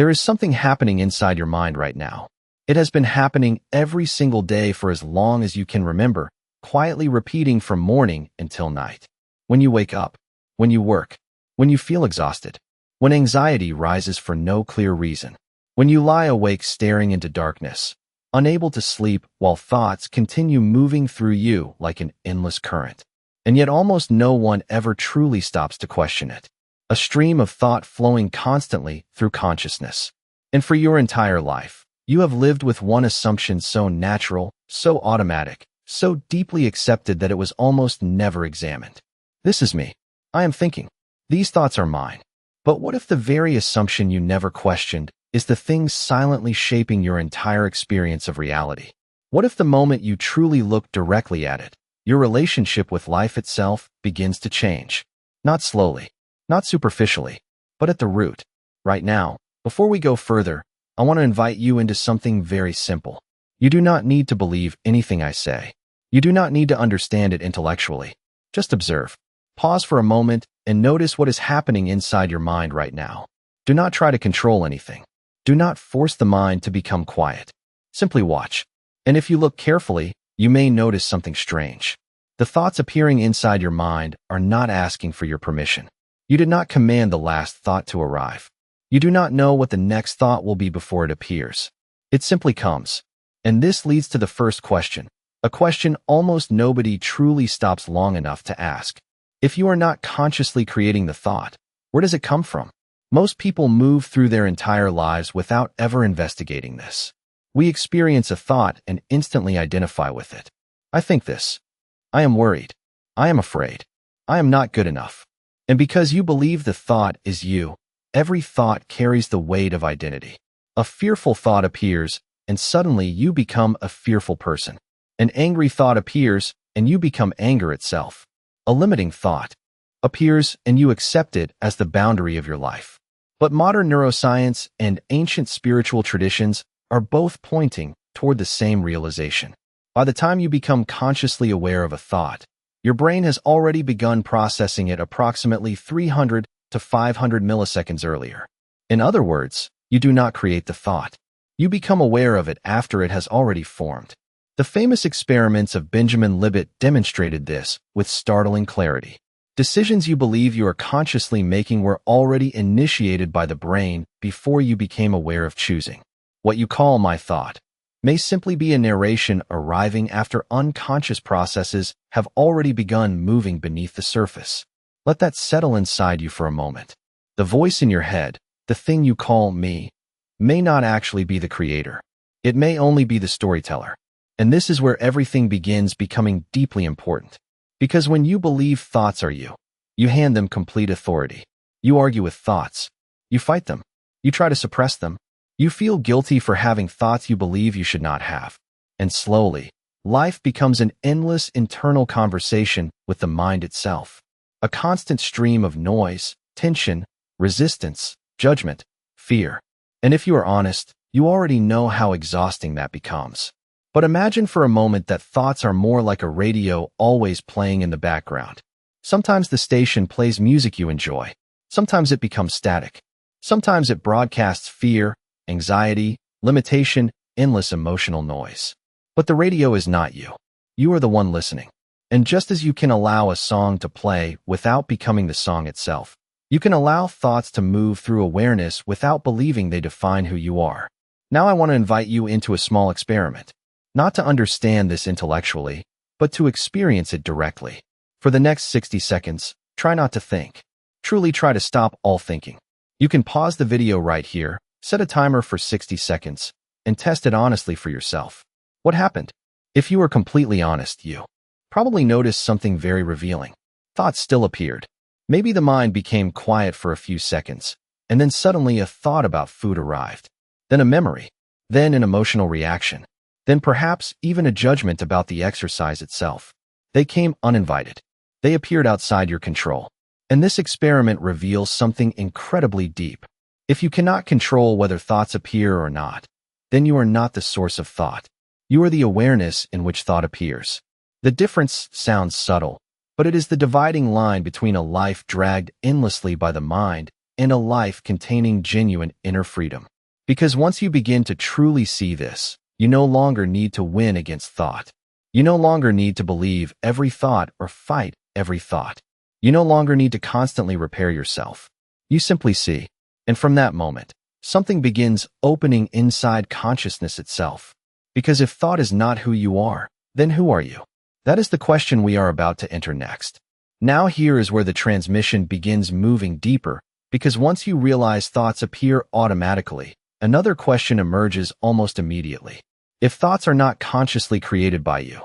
There is something happening inside your mind right now. It has been happening every single day for as long as you can remember, quietly repeating from morning until night. When you wake up, when you work, when you feel exhausted, when anxiety rises for no clear reason, when you lie awake staring into darkness, unable to sleep while thoughts continue moving through you like an endless current. And yet almost no one ever truly stops to question it. A stream of thought flowing constantly through consciousness. And for your entire life, you have lived with one assumption so natural, so automatic, so deeply accepted that it was almost never examined. This is me. I am thinking. These thoughts are mine. But what if the very assumption you never questioned is the thing silently shaping your entire experience of reality? What if the moment you truly look directly at it, your relationship with life itself begins to change? Not slowly, not superficially, but at the root. Right now, before we go further, I want to invite you into something very simple. You do not need to believe anything I say. You do not need to understand it intellectually. Just observe. Pause for a moment and notice what is happening inside your mind right now. Do not try to control anything. Do not force the mind to become quiet. Simply watch. And if you look carefully, you may notice something strange. The thoughts appearing inside your mind are not asking for your permission. You did not command the last thought to arrive. You do not know what the next thought will be before it appears. It simply comes. And this leads to the first question, a question almost nobody truly stops long enough to ask. If you are not consciously creating the thought, where does it come from? Most people move through their entire lives without ever investigating this. We experience a thought and instantly identify with it. I think this. I am worried. I am afraid. I am not good enough. And because you believe the thought is you, every thought carries the weight of identity. A fearful thought appears, and suddenly you become a fearful person. An angry thought appears, and you become anger itself. A limiting thought appears, and you accept it as the boundary of your life. But modern neuroscience and ancient spiritual traditions are both pointing toward the same realization. By the time you become consciously aware of a thought, your brain has already begun processing it approximately 300 to 500 milliseconds earlier. In other words, you do not create the thought. You become aware of it after it has already formed. The famous experiments of Benjamin Libet demonstrated this with startling clarity. Decisions you believe you are consciously making were already initiated by the brain before you became aware of choosing. What you call my thought may simply be a narration arriving after unconscious processes have already begun moving beneath the surface. Let that settle inside you for a moment. The voice in your head, the thing you call me, may not actually be the creator. It may only be the storyteller. And this is where everything begins becoming deeply important. Because when you believe thoughts are you hand them complete authority. You argue with thoughts. You fight them. You try to suppress them. You feel guilty for having thoughts you believe you should not have. And slowly, life becomes an endless internal conversation with the mind itself. A constant stream of noise, tension, resistance, judgment, fear. And if you are honest, you already know how exhausting that becomes. But imagine for a moment that thoughts are more like a radio always playing in the background. Sometimes the station plays music you enjoy. Sometimes it becomes static. Sometimes it broadcasts fear, anxiety, limitation, endless emotional noise. But the radio is not you. You are the one listening. And just as you can allow a song to play without becoming the song itself, you can allow thoughts to move through awareness without believing they define who you are. Now I want to invite you into a small experiment. Not to understand this intellectually, but to experience it directly. For the next 60 seconds, try not to think. Truly try to stop all thinking. You can pause the video right here, set a timer for 60 seconds, and test it honestly for yourself. What happened? If you were completely honest, you probably noticed something very revealing. Thoughts still appeared. Maybe the mind became quiet for a few seconds, and then suddenly a thought about food arrived. Then a memory. Then an emotional reaction. Then perhaps even a judgment about the exercise itself. They came uninvited. They appeared outside your control. And this experiment reveals something incredibly deep. If you cannot control whether thoughts appear or not, then you are not the source of thought. You are the awareness in which thought appears. The difference sounds subtle, but it is the dividing line between a life dragged endlessly by the mind and a life containing genuine inner freedom. Because once you begin to truly see this, you no longer need to win against thought. You no longer need to believe every thought or fight every thought. You no longer need to constantly repair yourself. You simply see. And from that moment, something begins opening inside consciousness itself. Because if thought is not who you are, then who are you? That is the question we are about to enter next. Now here is where the transmission begins moving deeper, because once you realize thoughts appear automatically, another question emerges almost immediately. If thoughts are not consciously created by you,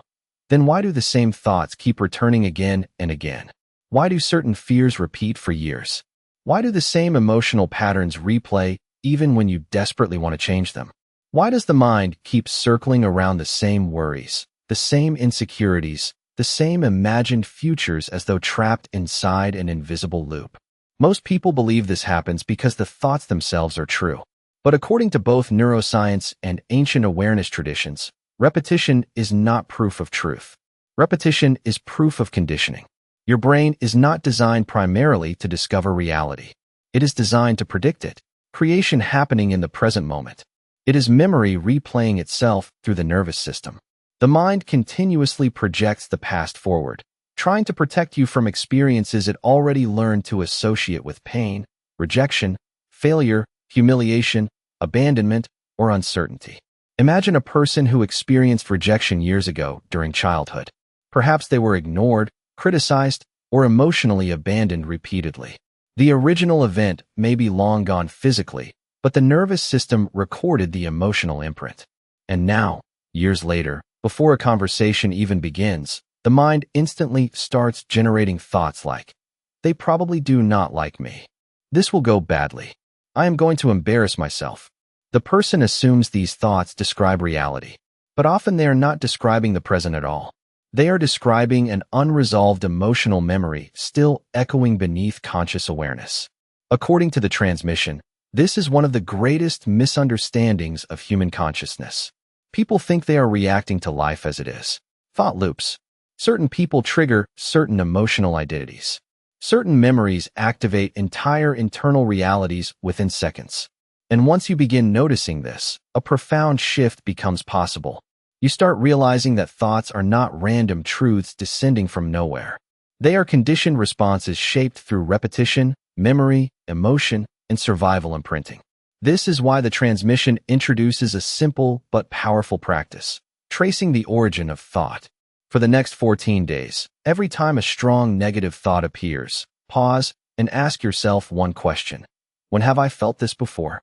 then why do the same thoughts keep returning again and again? Why do certain fears repeat for years? Why do the same emotional patterns replay even when you desperately want to change them? Why does the mind keep circling around the same worries, the same insecurities, the same imagined futures as though trapped inside an invisible loop? Most people believe this happens because the thoughts themselves are true. But according to both neuroscience and ancient awareness traditions, repetition is not proof of truth. Repetition is proof of conditioning. Your brain is not designed primarily to discover reality. It is designed to predict it, creation happening in the present moment. It is memory replaying itself through the nervous system. The mind continuously projects the past forward, trying to protect you from experiences it already learned to associate with pain, rejection, failure, humiliation, abandonment, or uncertainty. Imagine a person who experienced rejection years ago during childhood. Perhaps they were ignored, criticized, or emotionally abandoned repeatedly. The original event may be long gone physically, but the nervous system recorded the emotional imprint. And now, years later, before a conversation even begins, the mind instantly starts generating thoughts like, "They probably do not like me. This will go badly. I am going to embarrass myself." The person assumes these thoughts describe reality, but often they are not describing the present at all. They are describing an unresolved emotional memory still echoing beneath conscious awareness. According to the transmission, this is one of the greatest misunderstandings of human consciousness. People think they are reacting to life as it is. Thought loops. Certain people trigger certain emotional identities. Certain memories activate entire internal realities within seconds. And once you begin noticing this, a profound shift becomes possible. You start realizing that thoughts are not random truths descending from nowhere. They are conditioned responses shaped through repetition, memory, emotion, and survival imprinting. This is why the transmission introduces a simple but powerful practice, tracing the origin of thought. For the next 14 days, every time a strong negative thought appears, pause and ask yourself one question. When have I felt this before?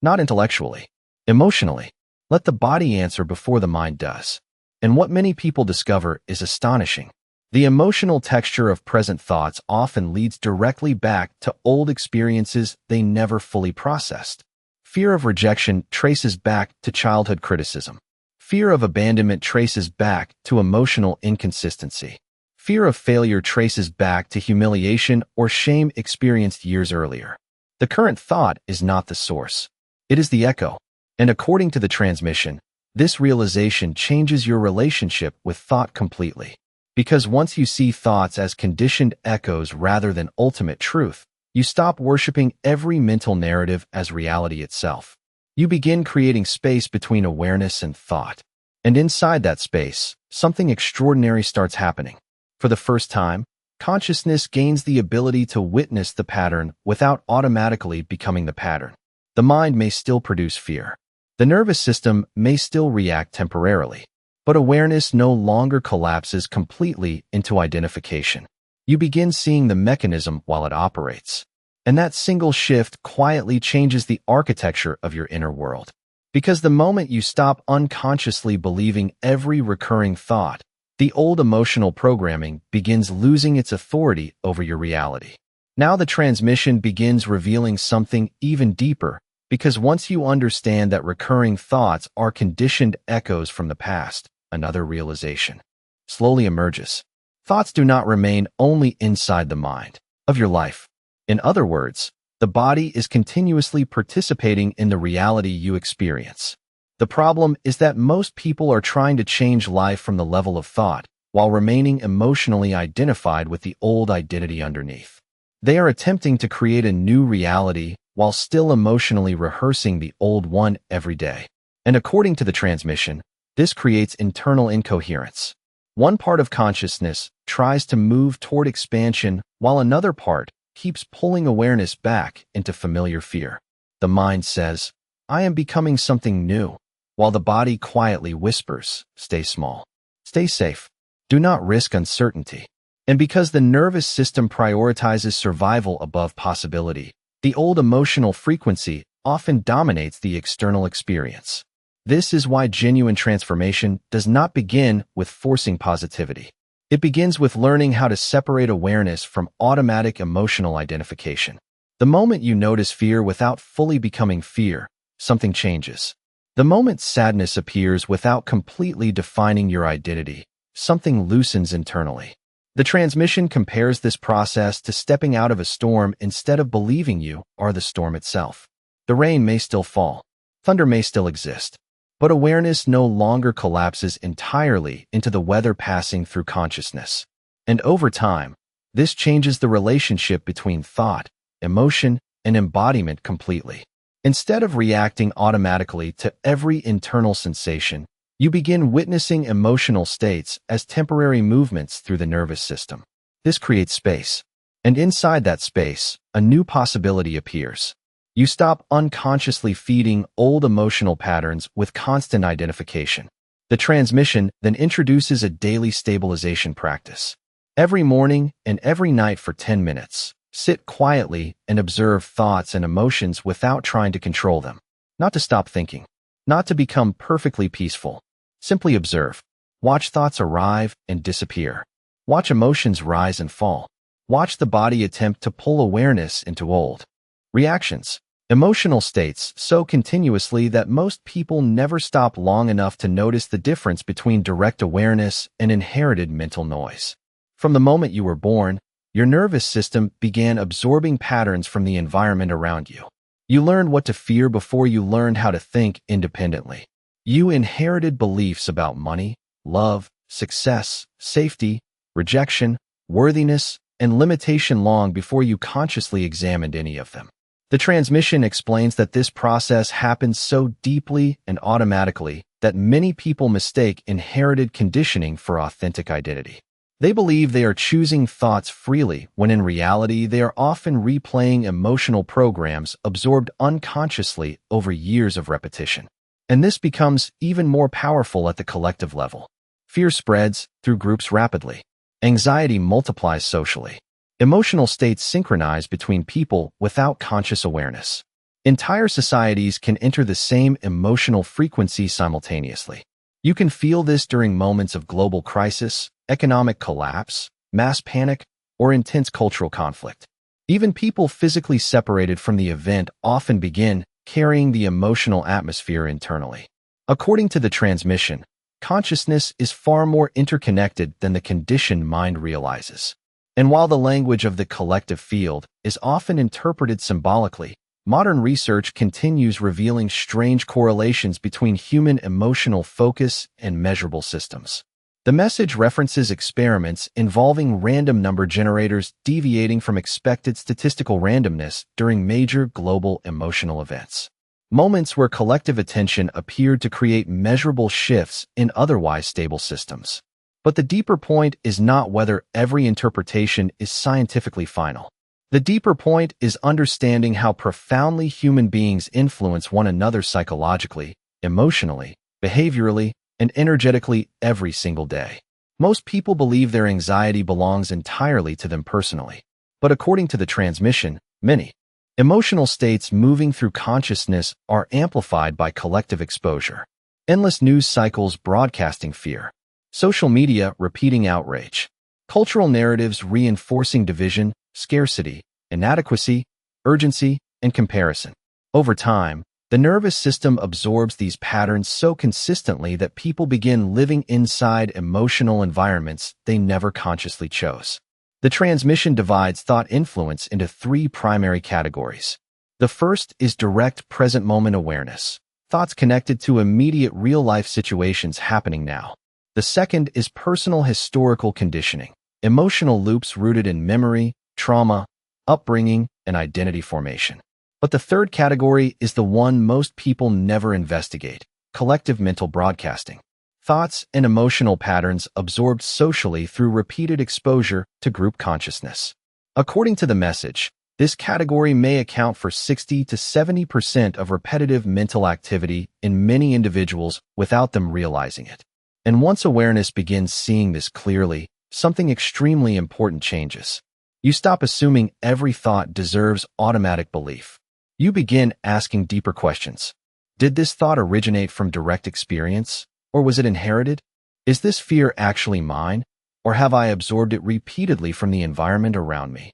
Not intellectually, emotionally. Let the body answer before the mind does. And what many people discover is astonishing. The emotional texture of present thoughts often leads directly back to old experiences they never fully processed. Fear of rejection traces back to childhood criticism. Fear of abandonment traces back to emotional inconsistency. Fear of failure traces back to humiliation or shame experienced years earlier. The current thought is not the source. It is the echo. And according to the transmission, this realization changes your relationship with thought completely. Because once you see thoughts as conditioned echoes rather than ultimate truth, you stop worshiping every mental narrative as reality itself. You begin creating space between awareness and thought. And inside that space, something extraordinary starts happening. For the first time, consciousness gains the ability to witness the pattern without automatically becoming the pattern. The mind may still produce fear. The nervous system may still react temporarily, but awareness no longer collapses completely into identification. You begin seeing the mechanism while it operates. And that single shift quietly changes the architecture of your inner world. Because the moment you stop unconsciously believing every recurring thought, the old emotional programming begins losing its authority over your reality. Now the transmission begins revealing something even deeper, because once you understand that recurring thoughts are conditioned echoes from the past, another realization slowly emerges. Thoughts do not remain only inside the mind of your life. In other words, the body is continuously participating in the reality you experience. The problem is that most people are trying to change life from the level of thought, while remaining emotionally identified with the old identity underneath. They are attempting to create a new reality while still emotionally rehearsing the old one every day. And according to the transmission, this creates internal incoherence. One part of consciousness tries to move toward expansion while another part keeps pulling awareness back into familiar fear. The mind says, "I am becoming something new," while the body quietly whispers, "Stay small. Stay safe. Do not risk uncertainty." And because the nervous system prioritizes survival above possibility, the old emotional frequency often dominates the external experience. This is why genuine transformation does not begin with forcing positivity. It begins with learning how to separate awareness from automatic emotional identification. The moment you notice fear without fully becoming fear, something changes. The moment sadness appears without completely defining your identity, something loosens internally. The transmission compares this process to stepping out of a storm instead of believing you are the storm itself. The rain may still fall. Thunder may still exist. But awareness no longer collapses entirely into the weather passing through consciousness. And over time, this changes the relationship between thought, emotion, and embodiment completely. Instead of reacting automatically to every internal sensation, you begin witnessing emotional states as temporary movements through the nervous system. This creates space. And inside that space, a new possibility appears. You stop unconsciously feeding old emotional patterns with constant identification. The transmission then introduces a daily stabilization practice. Every morning and every night for 10 minutes, sit quietly and observe thoughts and emotions without trying to control them. Not to stop thinking, not to become perfectly peaceful. Simply observe. Watch thoughts arrive and disappear. Watch emotions rise and fall. Watch the body attempt to pull awareness into old reactions, emotional states so continuously that most people never stop long enough to notice the difference between direct awareness and inherited mental noise. From the moment you were born, your nervous system began absorbing patterns from the environment around you. You learned what to fear before you learned how to think independently. You inherited beliefs about money, love, success, safety, rejection, worthiness, and limitation long before you consciously examined any of them. The transmission explains that this process happens so deeply and automatically that many people mistake inherited conditioning for authentic identity. They believe they are choosing thoughts freely when in reality they are often replaying emotional programs absorbed unconsciously over years of repetition. And this becomes even more powerful at the collective level. Fear spreads through groups rapidly. Anxiety multiplies socially. Emotional states synchronize between people without conscious awareness. Entire societies can enter the same emotional frequency simultaneously. You can feel this during moments of global crisis, economic collapse, mass panic, or intense cultural conflict. Even people physically separated from the event often begin carrying the emotional atmosphere internally. According to the transmission, consciousness is far more interconnected than the conditioned mind realizes. And while the language of the collective field is often interpreted symbolically, modern research continues revealing strange correlations between human emotional focus and measurable systems. The message references experiments involving random number generators deviating from expected statistical randomness during major global emotional events. Moments where collective attention appeared to create measurable shifts in otherwise stable systems. But the deeper point is not whether every interpretation is scientifically final. The deeper point is understanding how profoundly human beings influence one another psychologically, emotionally, behaviorally, and energetically every single day. Most people believe their anxiety belongs entirely to them personally. But according to the transmission, many emotional states moving through consciousness are amplified by collective exposure. Endless news cycles broadcasting fear. Social media repeating outrage. Cultural narratives reinforcing division, scarcity, inadequacy, urgency, and comparison. Over time, the nervous system absorbs these patterns so consistently that people begin living inside emotional environments they never consciously chose. The transmission divides thought influence into three primary categories. The first is direct present moment awareness, thoughts connected to immediate real-life situations happening now. The second is personal historical conditioning, emotional loops rooted in memory, trauma, upbringing, and identity formation. But the third category is the one most people never investigate: collective mental broadcasting. Thoughts and emotional patterns absorbed socially through repeated exposure to group consciousness. According to the message, this category may account for 60 to 70% of repetitive mental activity in many individuals without them realizing it. And once awareness begins seeing this clearly, something extremely important changes. You stop assuming every thought deserves automatic belief. You begin asking deeper questions. Did this thought originate from direct experience, or was it inherited? Is this fear actually mine, or have I absorbed it repeatedly from the environment around me?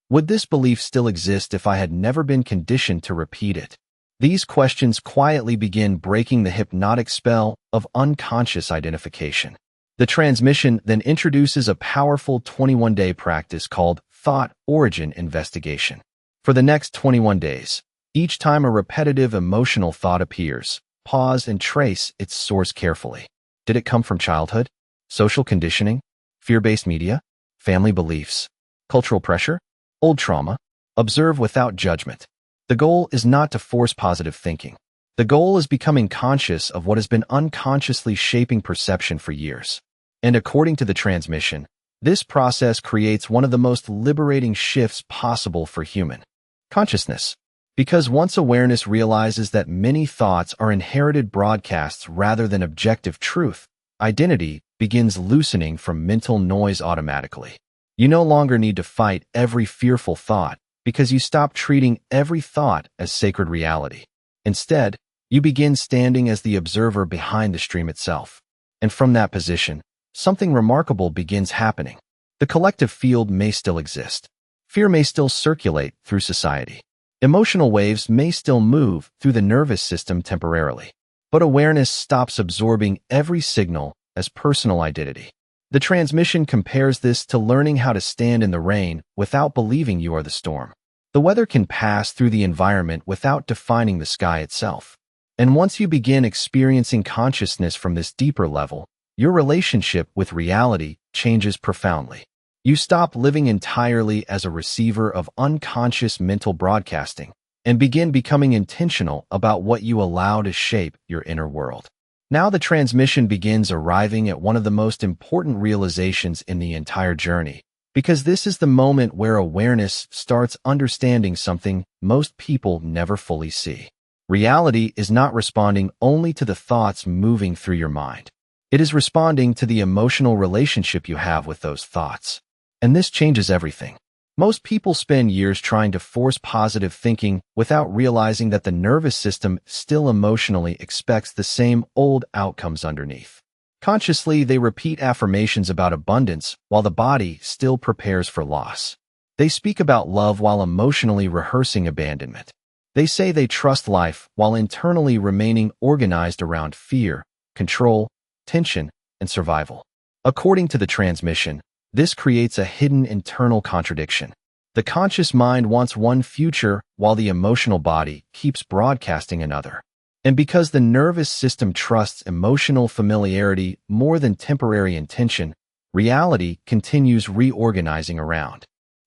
Would this belief still exist if I had never been conditioned to repeat it? These questions quietly begin breaking the hypnotic spell of unconscious identification. The transmission then introduces a powerful 21-day practice called thought origin investigation. For the next 21 days, each time a repetitive emotional thought appears, pause and trace its source carefully. Did it come from childhood, social conditioning, fear-based media, family beliefs, cultural pressure, old trauma? Observe without judgment. The goal is not to force positive thinking. The goal is becoming conscious of what has been unconsciously shaping perception for years. And according to the transmission, this process creates one of the most liberating shifts possible for human consciousness. Because once awareness realizes that many thoughts are inherited broadcasts rather than objective truth, identity begins loosening from mental noise automatically. You no longer need to fight every fearful thought because you stop treating every thought as sacred reality. Instead, you begin standing as the observer behind the stream itself. And from that position, something remarkable begins happening. The collective field may still exist. Fear may still circulate through society. Emotional waves may still move through the nervous system temporarily. But awareness stops absorbing every signal as personal identity. The transmission compares this to learning how to stand in the rain without believing you are the storm. The weather can pass through the environment without defining the sky itself. And once you begin experiencing consciousness from this deeper level, your relationship with reality changes profoundly. You stop living entirely as a receiver of unconscious mental broadcasting and begin becoming intentional about what you allow to shape your inner world. Now the transmission begins arriving at one of the most important realizations in the entire journey, because this is the moment where awareness starts understanding something most people never fully see. Reality is not responding only to the thoughts moving through your mind. It is responding to the emotional relationship you have with those thoughts. And this changes everything. Most people spend years trying to force positive thinking without realizing that the nervous system still emotionally expects the same old outcomes underneath. Consciously, they repeat affirmations about abundance while the body still prepares for loss. They speak about love while emotionally rehearsing abandonment. They say they trust life while internally remaining organized around fear, control, tension, and survival. According to the transmission, this creates a hidden internal contradiction. The conscious mind wants one future while the emotional body keeps broadcasting another. And because the nervous system trusts emotional familiarity more than temporary intention, reality continues reorganizing around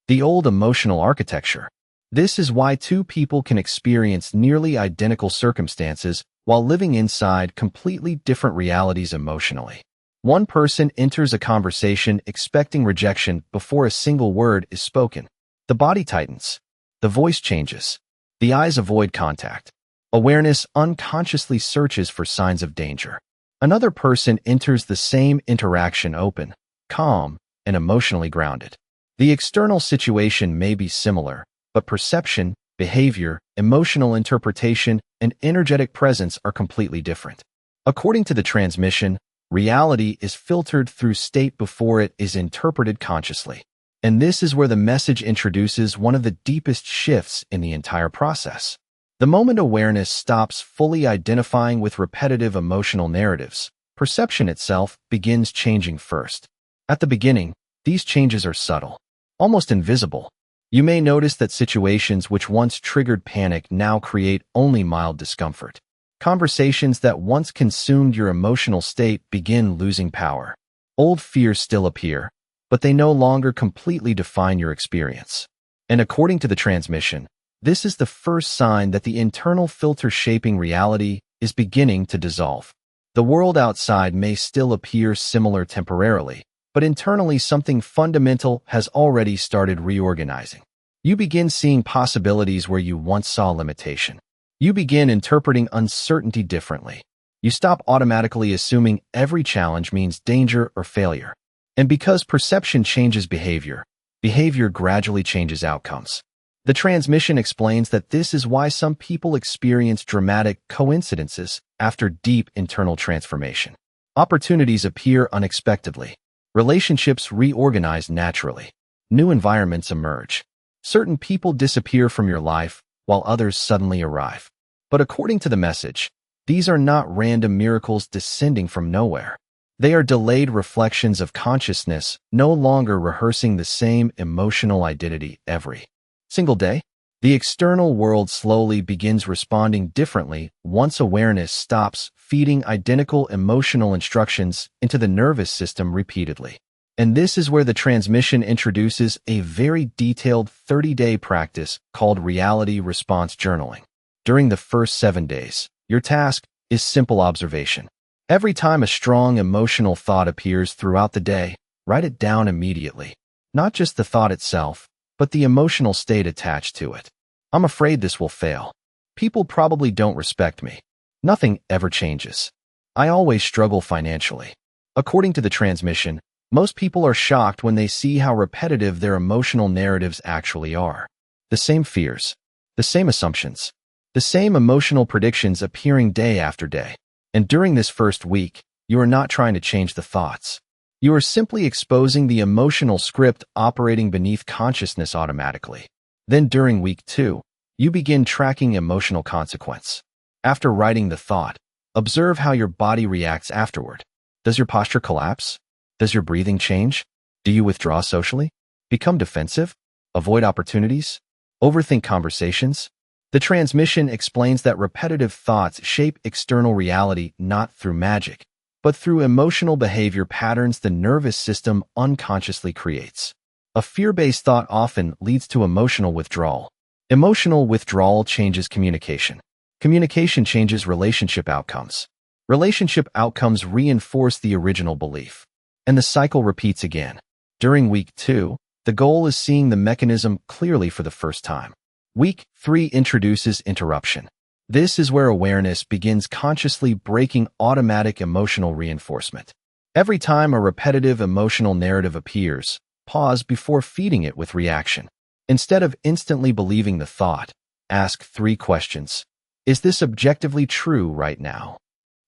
the old emotional architecture. This is why two people can experience nearly identical circumstances while living inside completely different realities emotionally. One person enters a conversation expecting rejection before a single word is spoken. The body tightens. The voice changes. The eyes avoid contact. Awareness unconsciously searches for signs of danger. Another person enters the same interaction open, calm, and emotionally grounded. The external situation may be similar, but perception, behavior, emotional interpretation, and energetic presence are completely different. According to the transmission, reality is filtered through state before it is interpreted consciously. And this is where the message introduces one of the deepest shifts in the entire process. The moment awareness stops fully identifying with repetitive emotional narratives, perception itself begins changing first. At the beginning, these changes are subtle, almost invisible. You may notice that situations which once triggered panic now create only mild discomfort. Conversations that once consumed your emotional state begin losing power. Old fears still appear, but they no longer completely define your experience. And according to the transmission, this is the first sign that the internal filter shaping reality is beginning to dissolve. The world outside may still appear similar temporarily, but internally something fundamental has already started reorganizing. You begin seeing possibilities where you once saw limitation. You begin interpreting uncertainty differently. You stop automatically assuming every challenge means danger or failure. And because perception changes behavior, behavior gradually changes outcomes. The transmission explains that this is why some people experience dramatic coincidences after deep internal transformation. Opportunities appear unexpectedly. Relationships reorganize naturally. New environments emerge. Certain people disappear from your life while others suddenly arrive. But according to the message, these are not random miracles descending from nowhere. They are delayed reflections of consciousness, no longer rehearsing the same emotional identity every single day. The external world slowly begins responding differently once awareness stops feeding identical emotional instructions into the nervous system repeatedly. And this is where the transmission introduces a very detailed 30-day practice called reality response journaling. During the first 7 days, your task is simple observation. Every time a strong emotional thought appears throughout the day, write it down immediately. Not just the thought itself, but the emotional state attached to it. I'm afraid this will fail. People probably don't respect me. Nothing ever changes. I always struggle financially. According to the transmission, most people are shocked when they see how repetitive their emotional narratives actually are. The same fears, the same assumptions, the same emotional predictions appearing day after day. And during this first week, you are not trying to change the thoughts. You are simply exposing the emotional script operating beneath consciousness automatically. Then during week 2, you begin tracking emotional consequence. After writing the thought, observe how your body reacts afterward. Does your posture collapse? Does your breathing change? Do you withdraw socially? Become defensive? Avoid opportunities? Overthink conversations? The transmission explains that repetitive thoughts shape external reality not through magic, but through emotional behavior patterns the nervous system unconsciously creates. A fear-based thought often leads to emotional withdrawal. Emotional withdrawal changes communication. Communication changes relationship outcomes. Relationship outcomes reinforce the original belief. And the cycle repeats again. During week 2, the goal is seeing the mechanism clearly for the first time. Week 3 introduces interruption. This is where awareness begins consciously breaking automatic emotional reinforcement. Every time a repetitive emotional narrative appears, pause before feeding it with reaction. Instead of instantly believing the thought, ask 3 questions. Is this objectively true right now?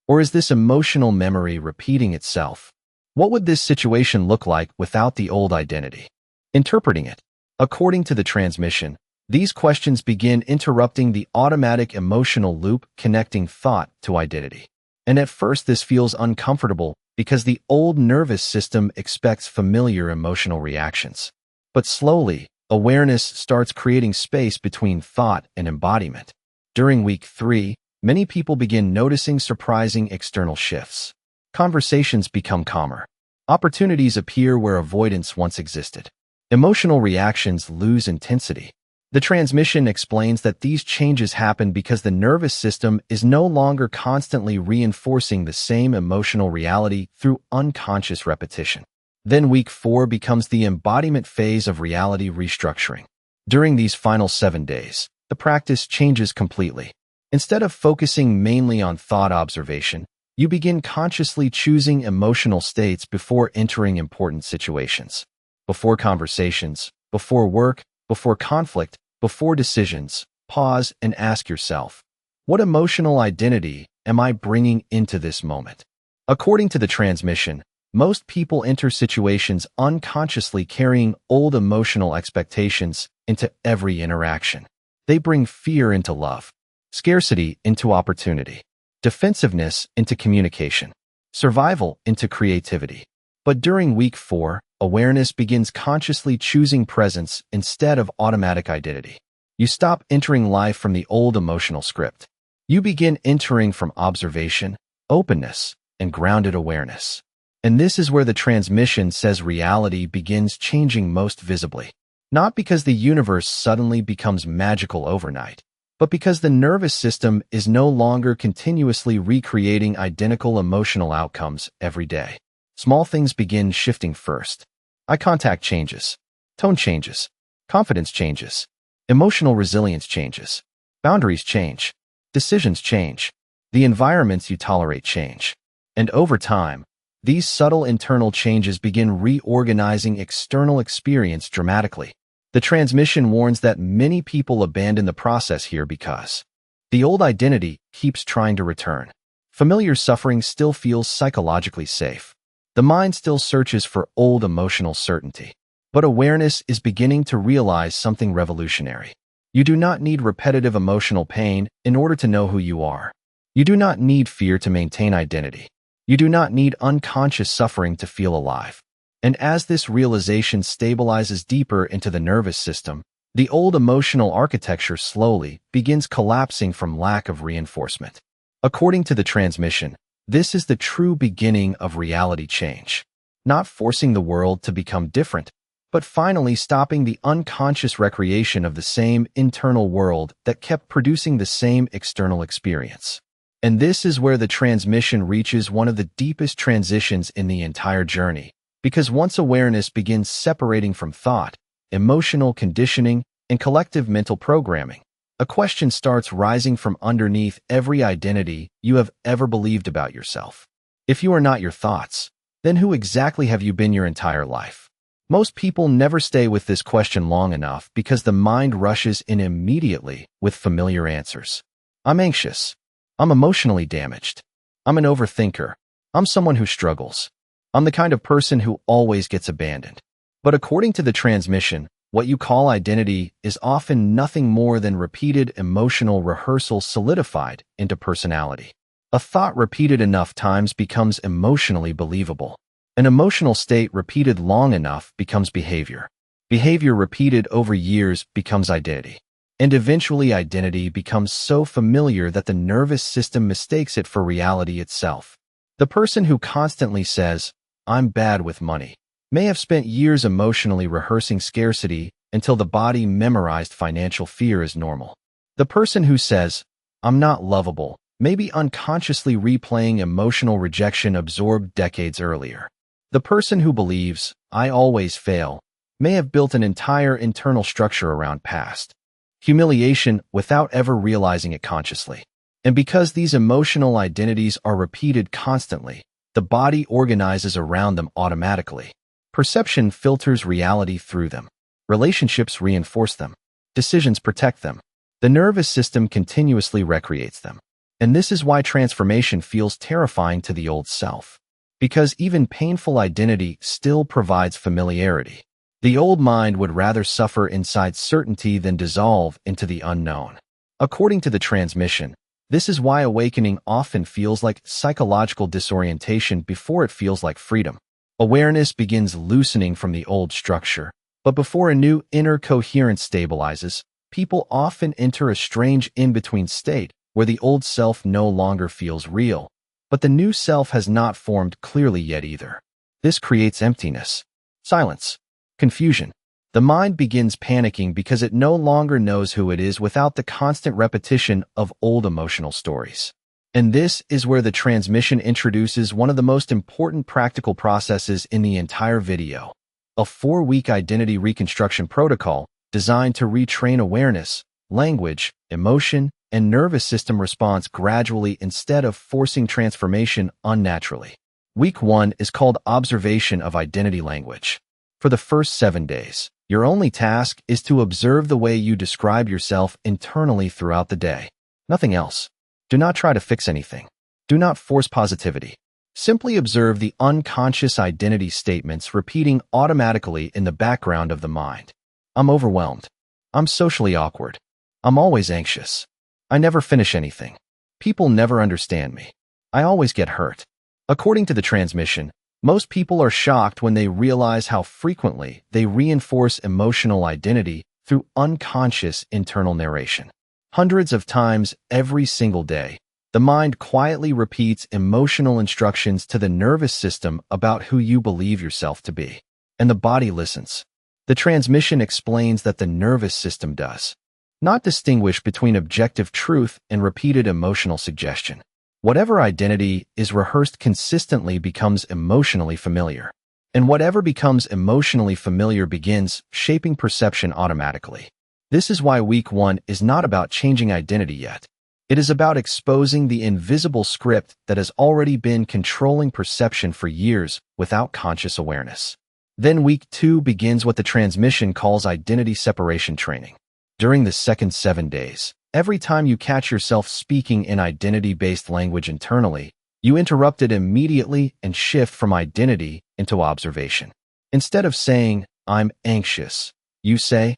Or is this emotional memory repeating itself? What would this situation look like without the old identity? Interpreting it. According to the transmission, these questions begin interrupting the automatic emotional loop connecting thought to identity. And at first this feels uncomfortable because the old nervous system expects familiar emotional reactions. But slowly, awareness starts creating space between thought and embodiment. During week 3, many people begin noticing surprising external shifts. Conversations become calmer. Opportunities appear where avoidance once existed. Emotional reactions lose intensity. The transmission explains that these changes happen because the nervous system is no longer constantly reinforcing the same emotional reality through unconscious repetition. Then week 4 becomes the embodiment phase of reality restructuring. During these final 7 days, the practice changes completely. Instead of focusing mainly on thought observation, you begin consciously choosing emotional states before entering important situations. Before conversations, before work, before conflict, before decisions, pause and ask yourself, what emotional identity am I bringing into this moment? According to the transmission, most people enter situations unconsciously carrying old emotional expectations into every interaction. They bring fear into love, scarcity into opportunity, defensiveness into communication, survival into creativity. But during week 4, awareness begins consciously choosing presence instead of automatic identity. You stop entering life from the old emotional script. You begin entering from observation, openness, and grounded awareness. And this is where the transmission says reality begins changing most visibly. Not because the universe suddenly becomes magical overnight, but because the nervous system is no longer continuously recreating identical emotional outcomes every day. Small things begin shifting first. Eye contact changes. Tone changes. Confidence changes. Emotional resilience changes. Boundaries change. Decisions change. The environments you tolerate change. And over time, these subtle internal changes begin reorganizing external experience dramatically. The transmission warns that many people abandon the process here because the old identity keeps trying to return. Familiar suffering still feels psychologically safe. The mind still searches for old emotional certainty. But awareness is beginning to realize something revolutionary. You do not need repetitive emotional pain in order to know who you are. You do not need fear to maintain identity. You do not need unconscious suffering to feel alive. And as this realization stabilizes deeper into the nervous system, the old emotional architecture slowly begins collapsing from lack of reinforcement. According to the transmission, this is the true beginning of reality change. Not forcing the world to become different, but finally stopping the unconscious recreation of the same internal world that kept producing the same external experience. And this is where the transmission reaches one of the deepest transitions in the entire journey. Because once awareness begins separating from thought, emotional conditioning, and collective mental programming, a question starts rising from underneath every identity you have ever believed about yourself. If you are not your thoughts, then who exactly have you been your entire life? Most people never stay with this question long enough because the mind rushes in immediately with familiar answers. I'm anxious. I'm emotionally damaged. I'm an overthinker. I'm someone who struggles. I'm the kind of person who always gets abandoned. But according to the transmission, what you call identity is often nothing more than repeated emotional rehearsal solidified into personality. A thought repeated enough times becomes emotionally believable. An emotional state repeated long enough becomes behavior. Behavior repeated over years becomes identity. And eventually identity becomes so familiar that the nervous system mistakes it for reality itself. The person who constantly says, "I'm bad with money," may have spent years emotionally rehearsing scarcity until the body memorized financial fear as normal. The person who says, "I'm not lovable," may be unconsciously replaying emotional rejection absorbed decades earlier. The person who believes, "I always fail," may have built an entire internal structure around past humiliation without ever realizing it consciously. And because these emotional identities are repeated constantly, the body organizes around them automatically. Perception filters reality through them. Relationships reinforce them. Decisions protect them. The nervous system continuously recreates them. And this is why transformation feels terrifying to the old self. Because even painful identity still provides familiarity. The old mind would rather suffer inside certainty than dissolve into the unknown. According to the transmission, this is why awakening often feels like psychological disorientation before it feels like freedom. Awareness begins loosening from the old structure, but before a new inner coherence stabilizes, people often enter a strange in-between state where the old self no longer feels real, but the new self has not formed clearly yet either. This creates emptiness, silence, confusion. The mind begins panicking because it no longer knows who it is without the constant repetition of old emotional stories. And this is where the transmission introduces one of the most important practical processes in the entire video, a 4-week identity reconstruction protocol designed to retrain awareness, language, emotion, and nervous system response gradually instead of forcing transformation unnaturally. Week 1 is called Observation of Identity Language. For the first 7 days, your only task is to observe the way you describe yourself internally throughout the day. Nothing else. Do not try to fix anything. Do not force positivity. Simply observe the unconscious identity statements repeating automatically in the background of the mind. I'm overwhelmed. I'm socially awkward. I'm always anxious. I never finish anything. People never understand me. I always get hurt. According to the transmission, most people are shocked when they realize how frequently they reinforce emotional identity through unconscious internal narration. Hundreds of times every single day, the mind quietly repeats emotional instructions to the nervous system about who you believe yourself to be. And the body listens. The transmission explains that the nervous system does not distinguish between objective truth and repeated emotional suggestion. Whatever identity is rehearsed consistently becomes emotionally familiar. And whatever becomes emotionally familiar begins shaping perception automatically. This is why week 1 is not about changing identity yet. It is about exposing the invisible script that has already been controlling perception for years without conscious awareness. Then week 2 begins what the transmission calls identity separation training. During the second 7 days, every time you catch yourself speaking in identity-based language internally, you interrupt it immediately and shift from identity into observation. Instead of saying, "I'm anxious," you say,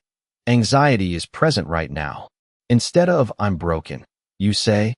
"Anxiety is present right now." Instead of "I'm broken," you say,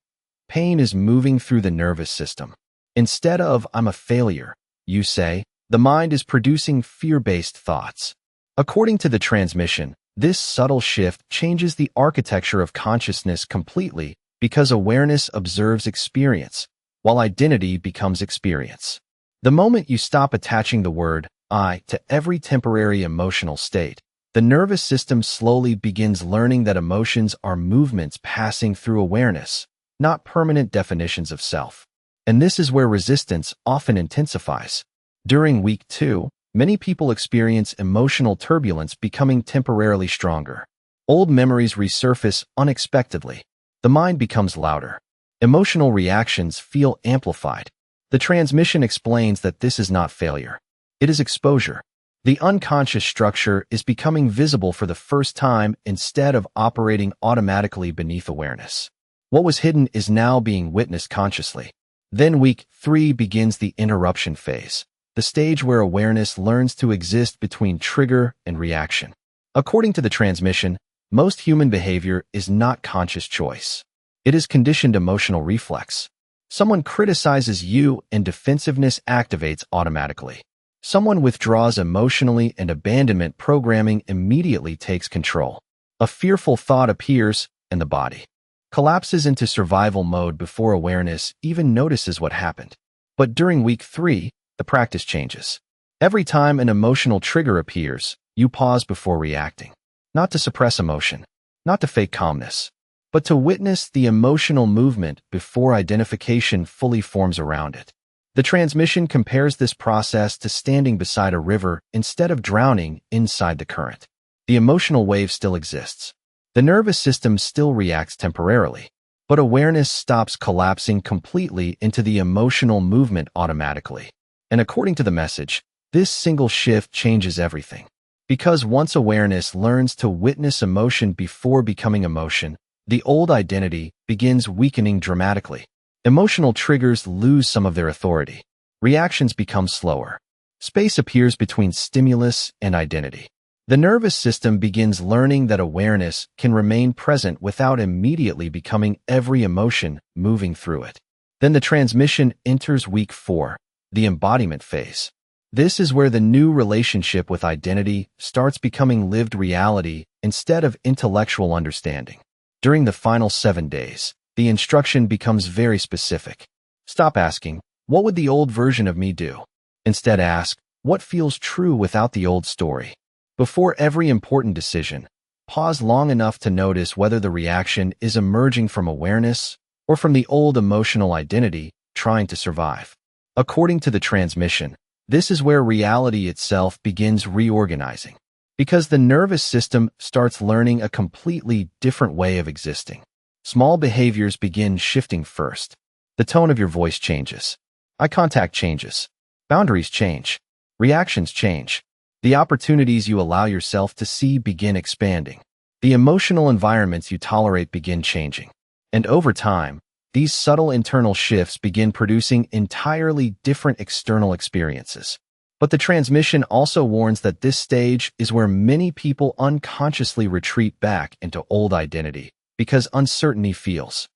"Pain is moving through the nervous system." Instead of "I'm a failure," you say, "The mind is producing fear-based thoughts." According to the transmission, this subtle shift changes the architecture of consciousness completely because awareness observes experience, while identity becomes experience. The moment you stop attaching the word "I" to every temporary emotional state, the nervous system slowly begins learning that emotions are movements passing through awareness, not permanent definitions of self. And this is where resistance often intensifies. During week 2, many people experience emotional turbulence becoming temporarily stronger. Old memories resurface unexpectedly. The mind becomes louder. Emotional reactions feel amplified. The transmission explains that this is not failure. It is exposure. The unconscious structure is becoming visible for the first time instead of operating automatically beneath awareness. What was hidden is now being witnessed consciously. Then week 3 begins the interruption phase, the stage where awareness learns to exist between trigger and reaction. According to the transmission, most human behavior is not conscious choice. It is conditioned emotional reflex. Someone criticizes you and defensiveness activates automatically. Someone withdraws emotionally and abandonment programming immediately takes control. A fearful thought appears and the body collapses into survival mode before awareness even notices what happened. But during week 3, the practice changes. Every time an emotional trigger appears, you pause before reacting. Not to suppress emotion, not to fake calmness, but to witness the emotional movement before identification fully forms around it. The transmission compares this process to standing beside a river instead of drowning inside the current. The emotional wave still exists. The nervous system still reacts temporarily, but awareness stops collapsing completely into the emotional movement automatically. And according to the message, this single shift changes everything. Because once awareness learns to witness emotion before becoming emotion, the old identity begins weakening dramatically. Emotional triggers lose some of their authority. Reactions become slower. Space appears between stimulus and identity. The nervous system begins learning that awareness can remain present without immediately becoming every emotion moving through it. Then the transmission enters week 4, the embodiment phase. This is where the new relationship with identity starts becoming lived reality instead of intellectual understanding. During the final 7 days, the instruction becomes very specific. Stop asking, "What would the old version of me do?" Instead ask, "What feels true without the old story?" Before every important decision, pause long enough to notice whether the reaction is emerging from awareness or from the old emotional identity trying to survive. According to the transmission, this is where reality itself begins reorganizing, because the nervous system starts learning a completely different way of existing. Small behaviors begin shifting first. The tone of your voice changes. Eye contact changes. Boundaries change. Reactions change. The opportunities you allow yourself to see begin expanding. The emotional environments you tolerate begin changing. And over time, these subtle internal shifts begin producing entirely different external experiences. But the transmission also warns that this stage is where many people unconsciously retreat back into old identity because uncertainty feels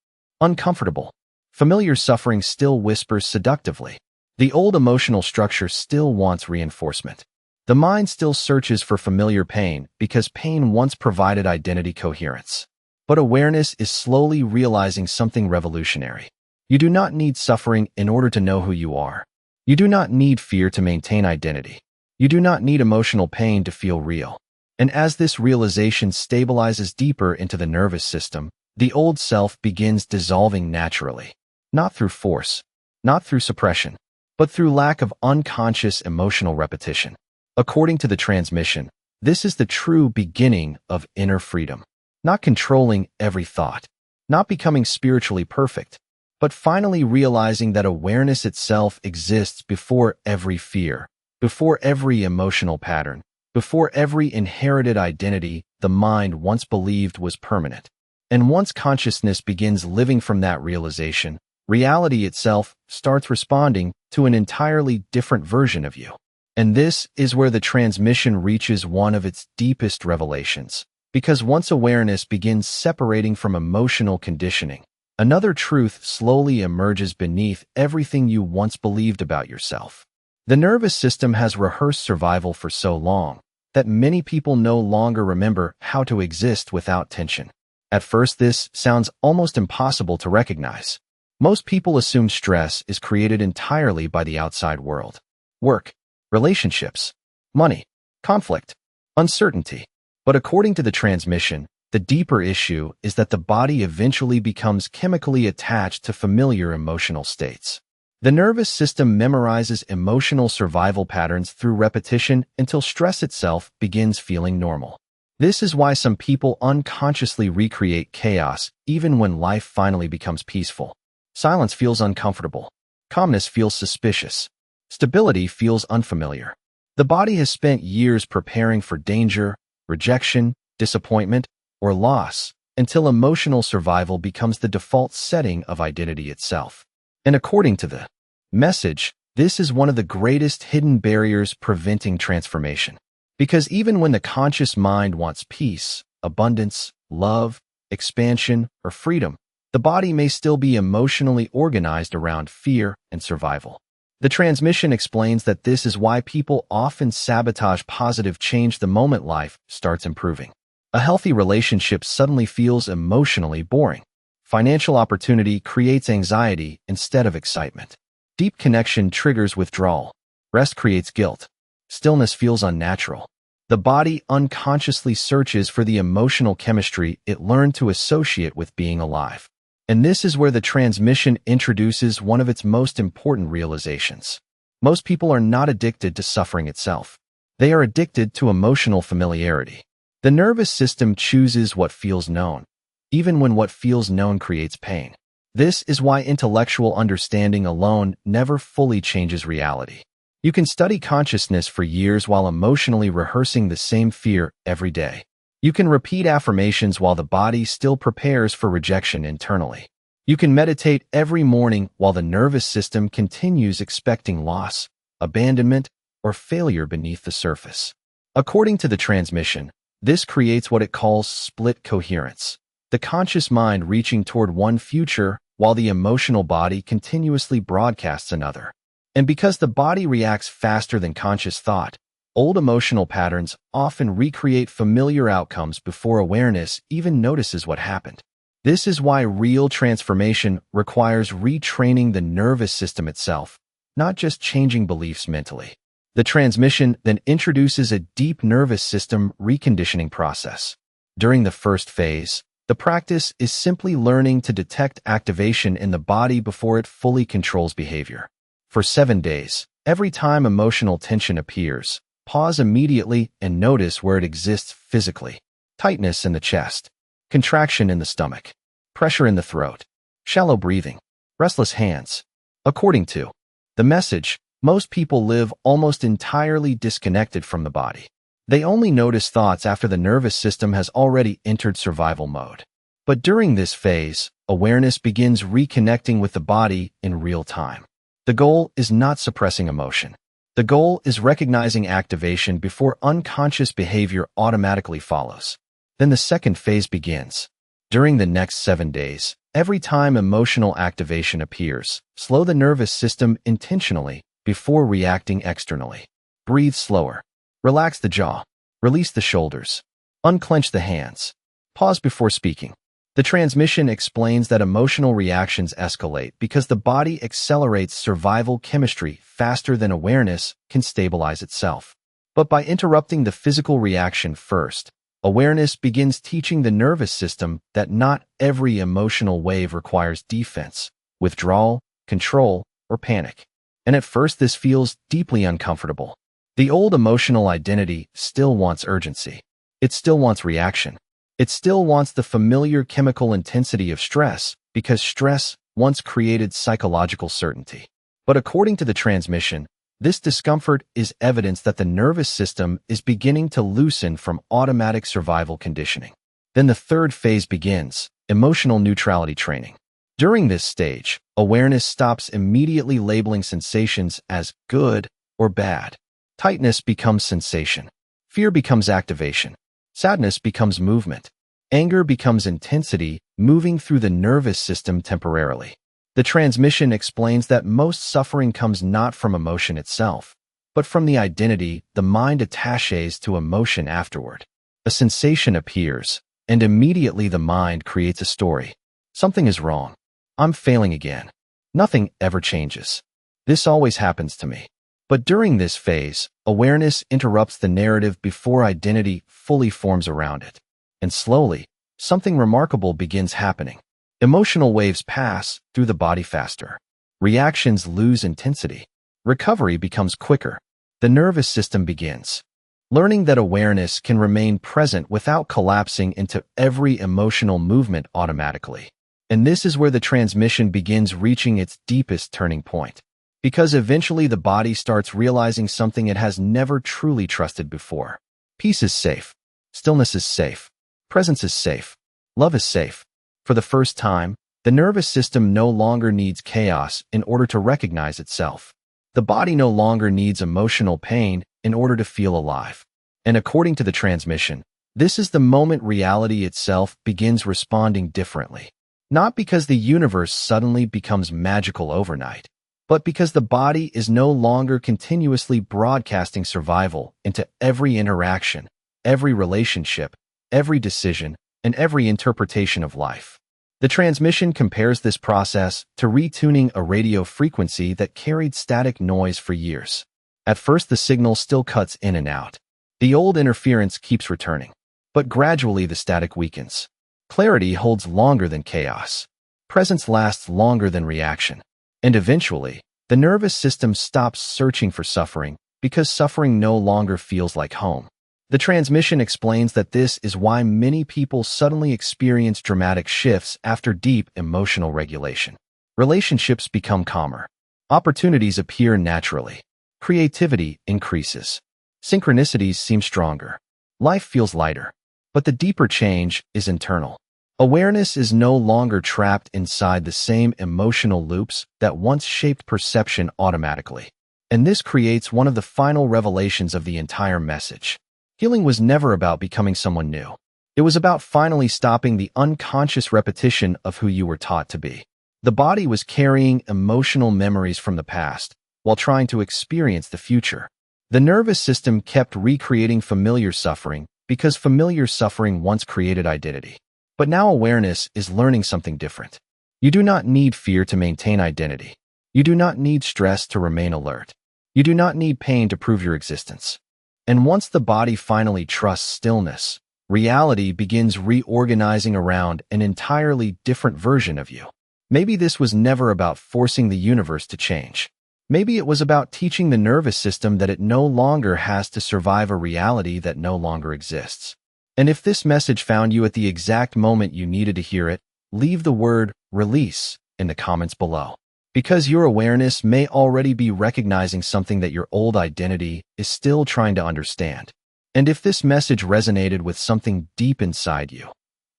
uncomfortable. Familiar suffering still whispers seductively. The old emotional structure still wants reinforcement. The mind still searches for familiar pain because pain once provided identity coherence. But awareness is slowly realizing something revolutionary. You do not need suffering in order to know who you are. You do not need fear to maintain identity. You do not need emotional pain to feel real. And as this realization stabilizes deeper into the nervous system, the old self begins dissolving naturally, not through force, not through suppression, but through lack of unconscious emotional repetition. According to the transmission, this is the true beginning of inner freedom. Not controlling every thought, not becoming spiritually perfect, but finally realizing that awareness itself exists before every fear, before every emotional pattern, before every inherited identity the mind once believed was permanent. And once consciousness begins living from that realization, reality itself starts responding to an entirely different version of you. And this is where the transmission reaches one of its deepest revelations. Because once awareness begins separating from emotional conditioning, another truth slowly emerges beneath everything you once believed about yourself. The nervous system has rehearsed survival for so long that many people no longer remember how to exist without tension. At first, this sounds almost impossible to recognize. Most people assume stress is created entirely by the outside world. Work, relationships, money, conflict, uncertainty. But according to the transmission, the deeper issue is that the body eventually becomes chemically attached to familiar emotional states. The nervous system memorizes emotional survival patterns through repetition until stress itself begins feeling normal. This is why some people unconsciously recreate chaos even when life finally becomes peaceful. Silence feels uncomfortable. Calmness feels suspicious. Stability feels unfamiliar. The body has spent years preparing for danger, rejection, disappointment, or loss until emotional survival becomes the default setting of identity itself. And according to the message, this is one of the greatest hidden barriers preventing transformation. Because even when the conscious mind wants peace, abundance, love, expansion, or freedom, the body may still be emotionally organized around fear and survival. The transmission explains that this is why people often sabotage positive change the moment life starts improving. A healthy relationship suddenly feels emotionally boring. Financial opportunity creates anxiety instead of excitement. Deep connection triggers withdrawal. Rest creates guilt. Stillness feels unnatural. The body unconsciously searches for the emotional chemistry it learned to associate with being alive. And this is where the transmission introduces one of its most important realizations. Most people are not addicted to suffering itself. They are addicted to emotional familiarity. The nervous system chooses what feels known, even when what feels known creates pain. This is why intellectual understanding alone never fully changes reality. You can study consciousness for years while emotionally rehearsing the same fear every day. You can repeat affirmations while the body still prepares for rejection internally. You can meditate every morning while the nervous system continues expecting loss, abandonment, or failure beneath the surface. According to the transmission, this creates what it calls split coherence, the conscious mind reaching toward one future while the emotional body continuously broadcasts another. And because the body reacts faster than conscious thought, old emotional patterns often recreate familiar outcomes before awareness even notices what happened. This is why real transformation requires retraining the nervous system itself, not just changing beliefs mentally. The transmission then introduces a deep nervous system reconditioning process. During the first phase, the practice is simply learning to detect activation in the body before it fully controls behavior. For 7 days, every time emotional tension appears, pause immediately and notice where it exists physically. Tightness in the chest, contraction in the stomach, pressure in the throat, shallow breathing, restless hands. According to the message, most people live almost entirely disconnected from the body. They only notice thoughts after the nervous system has already entered survival mode. But during this phase, awareness begins reconnecting with the body in real time. The goal is not suppressing emotion. The goal is recognizing activation before unconscious behavior automatically follows. Then the second phase begins. During the next 7 days, every time emotional activation appears, slow the nervous system intentionally before reacting externally. Breathe slower. Relax the jaw. Release the shoulders. Unclench the hands. Pause before speaking. The transmission explains that emotional reactions escalate because the body accelerates survival chemistry faster than awareness can stabilize itself. But by interrupting the physical reaction first, awareness begins teaching the nervous system that not every emotional wave requires defense, withdrawal, control, or panic. And at first this feels deeply uncomfortable. The old emotional identity still wants urgency. It still wants reaction. It still wants the familiar chemical intensity of stress, because stress once created psychological certainty. But according to the transmission, this discomfort is evidence that the nervous system is beginning to loosen from automatic survival conditioning. Then the third phase begins, emotional neutrality training. During this stage, awareness stops immediately labeling sensations as good or bad. Tightness becomes sensation. Fear becomes activation. Sadness becomes movement. Anger becomes intensity, moving through the nervous system temporarily. The transmission explains that most suffering comes not from emotion itself, but from the identity the mind attaches to emotion afterward. A sensation appears, and immediately the mind creates a story. Something is wrong. I'm failing again. Nothing ever changes. This always happens to me. But during this phase, awareness interrupts the narrative before identity fully forms around it. And slowly, something remarkable begins happening. Emotional waves pass through the body faster. Reactions lose intensity. Recovery becomes quicker. The nervous system begins learning that awareness can remain present without collapsing into every emotional movement automatically. And this is where the transmission begins reaching its deepest turning point. Because eventually the body starts realizing something it has never truly trusted before. Peace is safe. Stillness is safe. Presence is safe. Love is safe. For the first time, the nervous system no longer needs chaos in order to recognize itself. The body no longer needs emotional pain in order to feel alive. And according to the transmission, this is the moment reality itself begins responding differently. Not because the universe suddenly becomes magical overnight, but because the body is no longer continuously broadcasting survival into every interaction, every relationship, every decision, and every interpretation of life. The transmission compares this process to retuning a radio frequency that carried static noise for years. At first, the signal still cuts in and out. The old interference keeps returning, but gradually the static weakens. Clarity holds longer than chaos. Presence lasts longer than reaction. And eventually, the nervous system stops searching for suffering because suffering no longer feels like home. The transmission explains that this is why many people suddenly experience dramatic shifts after deep emotional regulation. Relationships become calmer. Opportunities appear naturally. Creativity increases. Synchronicities seem stronger. Life feels lighter. But the deeper change is internal. Awareness is no longer trapped inside the same emotional loops that once shaped perception automatically. And this creates one of the final revelations of the entire message. Healing was never about becoming someone new. It was about finally stopping the unconscious repetition of who you were taught to be. The body was carrying emotional memories from the past while trying to experience the future. The nervous system kept recreating familiar suffering because familiar suffering once created identity. But now awareness is learning something different. You do not need fear to maintain identity. You do not need stress to remain alert. You do not need pain to prove your existence. And once the body finally trusts stillness, reality begins reorganizing around an entirely different version of you. Maybe this was never about forcing the universe to change. Maybe it was about teaching the nervous system that it no longer has to survive a reality that no longer exists. And if this message found you at the exact moment you needed to hear it, leave the word release in the comments below. Because your awareness may already be recognizing something that your old identity is still trying to understand. And if this message resonated with something deep inside you,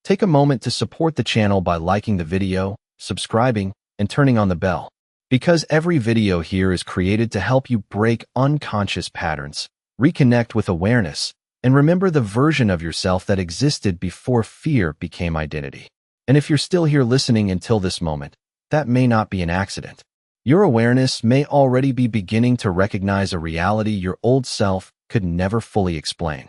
take a moment to support the channel by liking the video, subscribing, and turning on the bell. Because every video here is created to help you break unconscious patterns, reconnect with awareness, and remember the version of yourself that existed before fear became identity. And if you're still here listening until this moment, that may not be an accident. Your awareness may already be beginning to recognize a reality your old self could never fully explain.